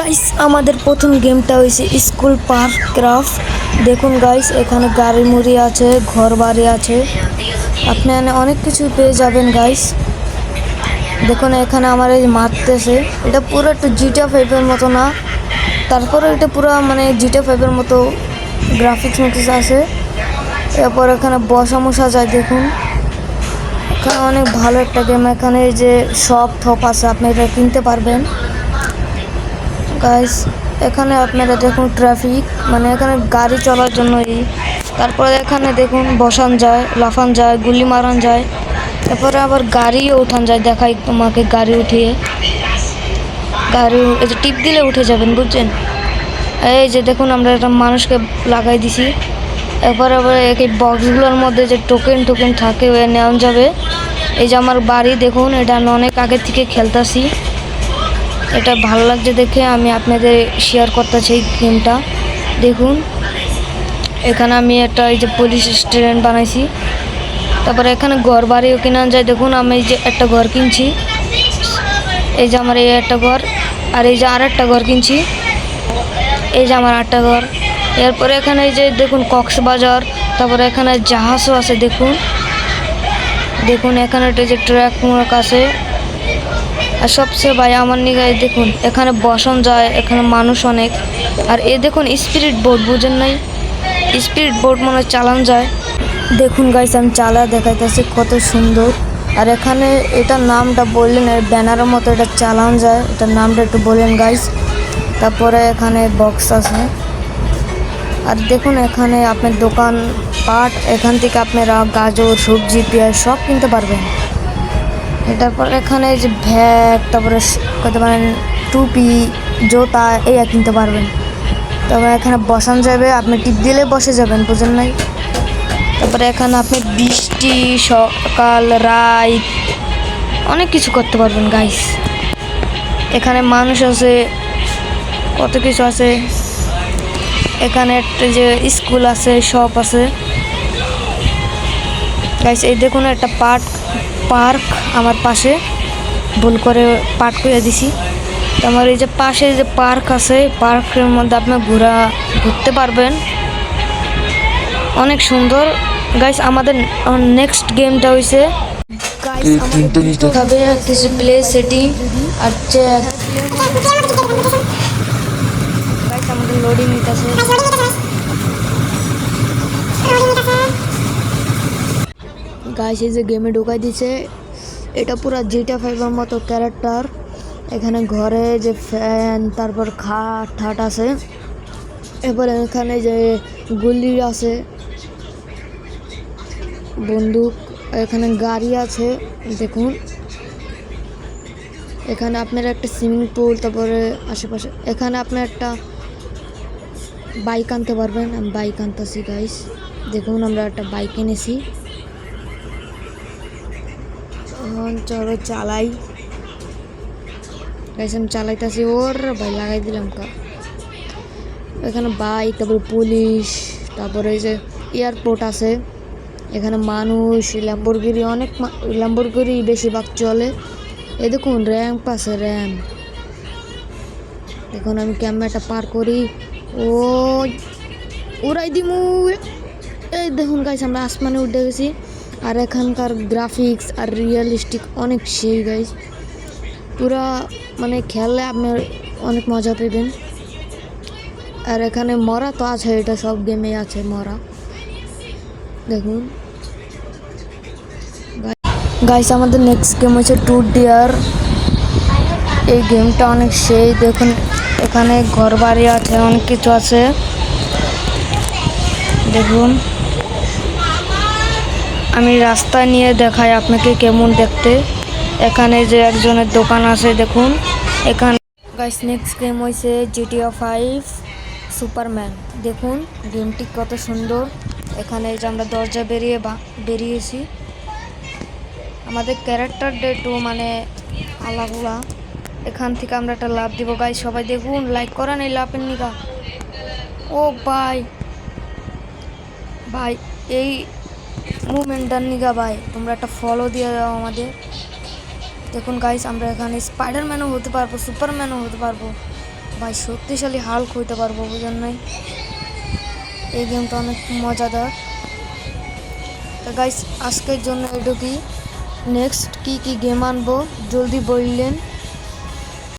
Guys আমাদের প্রথম গেমটা হয়েছে স্কুল পার্ক ক্রাফট। দেখুন গাইস এখানে গাড়ি মুড়ি আছে, ঘর বাড়ি আছে, আপনি অনেক কিছু পেয়ে যাবেন গাইস। দেখুন এখানে আমার এই মারতেছে, এটা পুরো একটা জিটা ফাইভের মতো না, তারপরে এটা পুরো মানে জিটা ফাইভের মতো গ্রাফিক্স মেটিক্স আছে। এরপর এখানে বসা মশা যায়। দেখুন এখানে অনেক ভালো একটা গেম। এখানে যে শপ থপ আছে, আপনি এটা কিনতে পারবেন গাইস। এখানে আপনারা দেখুন ট্রাফিক, মানে এখানে গাড়ি চলার জন্যই। তারপরে এখানে দেখুন বসান যায়, লাফান যায়, গুলি মারান যায়, তারপরে আবার গাড়িও উঠান যায়। দেখাই তোমাকে গাড়ি উঠিয়ে, গাড়ি এই যে টিপ দিলে উঠে যাবেন, বুঝছেন? এই যে দেখুন আমরা একটা মানুষকে লাগাই দিছি। এরপরে আবার এই বক্সগুলোর মধ্যে যে টোকেন টোকেন থাকে ওই নেওয়া যাবে। এই যে আমার বাড়ি দেখুন, এটা আমি অনেক আগে থেকে খেলতেছি, এটা ভালো লাগছে দেখে আমি আপনাদের শেয়ার করতেছি এই গেমটা। দেখুন এখানে আমি একটা এই যে পুলিশ স্টেশন বানাইছি, তারপরে এখানে ঘর বাড়িও কেনা যায়। দেখুন আমি এই যে একটা ঘর কিনছি, এই যে আমার এই একটা ঘর, আর এই যে আর একটা ঘর কিনছি, এই যে আমার আটটা ঘর। এরপরে এখানে এই যে দেখুন কক্সবাজার, তারপরে এখানে জাহাজও আছে। দেখুন দেখুন এখানে একটা যে ট্র্যাক মুরক আছে। আর সবচেয়ে ভাই আমার নিগায় দেখুন এখানে বসন যায়, এখানে মানুষ অনেক। আর এ দেখুন স্পিরিট বোট, বুঝেন নাই? স্পিরিট বোট মনে চালান যায়। দেখুন গাইস আমি চালা দেখাইতেছি কত সুন্দর। আর এখানে এটার নামটা বললেন, ব্যানারের মতো এটা চালান যায়, এটার নামটা একটু বললেন গাইস। তারপরে এখানে বক্স আছে। আর দেখুন এখানে আপনার দোকান পাট, এখান থেকে আপনারা গাজর, সবজি, পেঁয়াজ সব কিনতে পারবেন। তারপর এখানে যে ব্যাগ, তারপরে করতে পারেন টুপি, জুতা এই কিনতে পারবেন। তারপরে এখানে বসান যাবে, আপনি টিপ দিলে বসে যাবেন, বুঝেন নাই? তারপরে এখানে আপনি বৃষ্টি, সকাল, রাত অনেক কিছু করতে পারবেন গাইস। এখানে মানুষ আছে, কত কিছু আছে। এখানে একটা যে স্কুল আছে, শপ আছে গাইস। এই দেখুন একটা পার্ক আমার পাশে, ভুল করে পার্ক করে দিছি। তো আমার এই যে পাশে যে পার্ক আছে, পার্কের মধ্যে আপনি ঘুরতে পারবেন, অনেক সুন্দর গাইস। আমাদের নেক্সট গেমটা হইছে গাইস আমাদের প্লে সেটিং আর চেক গাইস। আমাদের লোডিং নিতেছে গাইস। এই যে গেমে ঢুকাই দিছে, এটা পুরো জিটা ফাইভের মতো ক্যারেক্টার। এখানে ঘরে যে ফ্যান, তারপর খাট ঠাট আছে। এরপর এখানে যে গুলি আছে, বন্দুক, এখানে গাড়ি আছে। দেখুন এখানে আপনার একটা সুইমিং পুল, তারপরে আশেপাশে এখানে আপনার একটা বাইক আনতে পারবেন। আমি বাইক আনতেছি গাইস। দেখুন আমরা একটা বাইক এনেছি, চলো চালাই গাইস। আমি চালাইতেছি, ওর ভাই লাগাই দিলাম কা। এখানে বাইক, তারপরে পুলিশ, তারপরে এই যে এয়ারপোর্ট আছে। এখানে মানুষ, ল্যাম্বরগিনি, অনেক ল্যাম্বরগিনি বেশিরভাগ চলে। এই দেখুন র্যাম্প আছে, র্যাম্প। এখন আমি ক্যামেরাটা পার করি, ও উড়াই দিমু। এই দেখুন গাইস আমরা আসমানে উঠে গেছি। আর এখানকার গ্রাফিক্স আর রিয়েলিস্টিক অনেক সেই গাইস, পুরা মানে খেললে আপনার অনেক মজা পাবেন। আর এখানে মরা তো আছে, এটা সব গেমে আছে মরা। দেখুন গাইস আমাদের নেক্সট গেম হচ্ছে ট্রুথ ডেয়ার। এই গেমটা অনেক সেই। দেখুন এখানে ঘর বাড়ি আছে, অনেক কিছু আছে। দেখুন আমি রাস্তা নিয়ে দেখাই আপনাকে কেমন দেখতে। এখানে যে একজনের দোকান আছে, দেখুন এখানে গাইস। নেক্সট গেম হয়েছে জিটিএ 5 সুপারম্যান। দেখুন গেমটি কত সুন্দর। এখানে যে আমরা দরজা বেরিয়েছি, আমাদের ক্যারেক্টারটা একটু মানে আলাদা। এখান থেকে আমরা একটা লাভ দিব গাইস। সবাই দেখুন, লাইক করেন এই লাভের নিকা। ও ভাই ভাই এই মুভমেন্টটার নিকা ভাই তোমরা একটা ফলো দিয়ে দাও আমাদের। দেখুন গাইস আমরা এখানে স্পাইডারম্যানও হতে পারবো, সুপারম্যানও হতে পারবো। ভাই শক্তিশালী হাল্ক হইতে পারবো, বুঝেন নাই? এই গেমটা অনেক মজাদার। তো গাইস আজকের জন্য এটুকুই। নেক্সট কি কি গেম আনবো জলদি বললেন।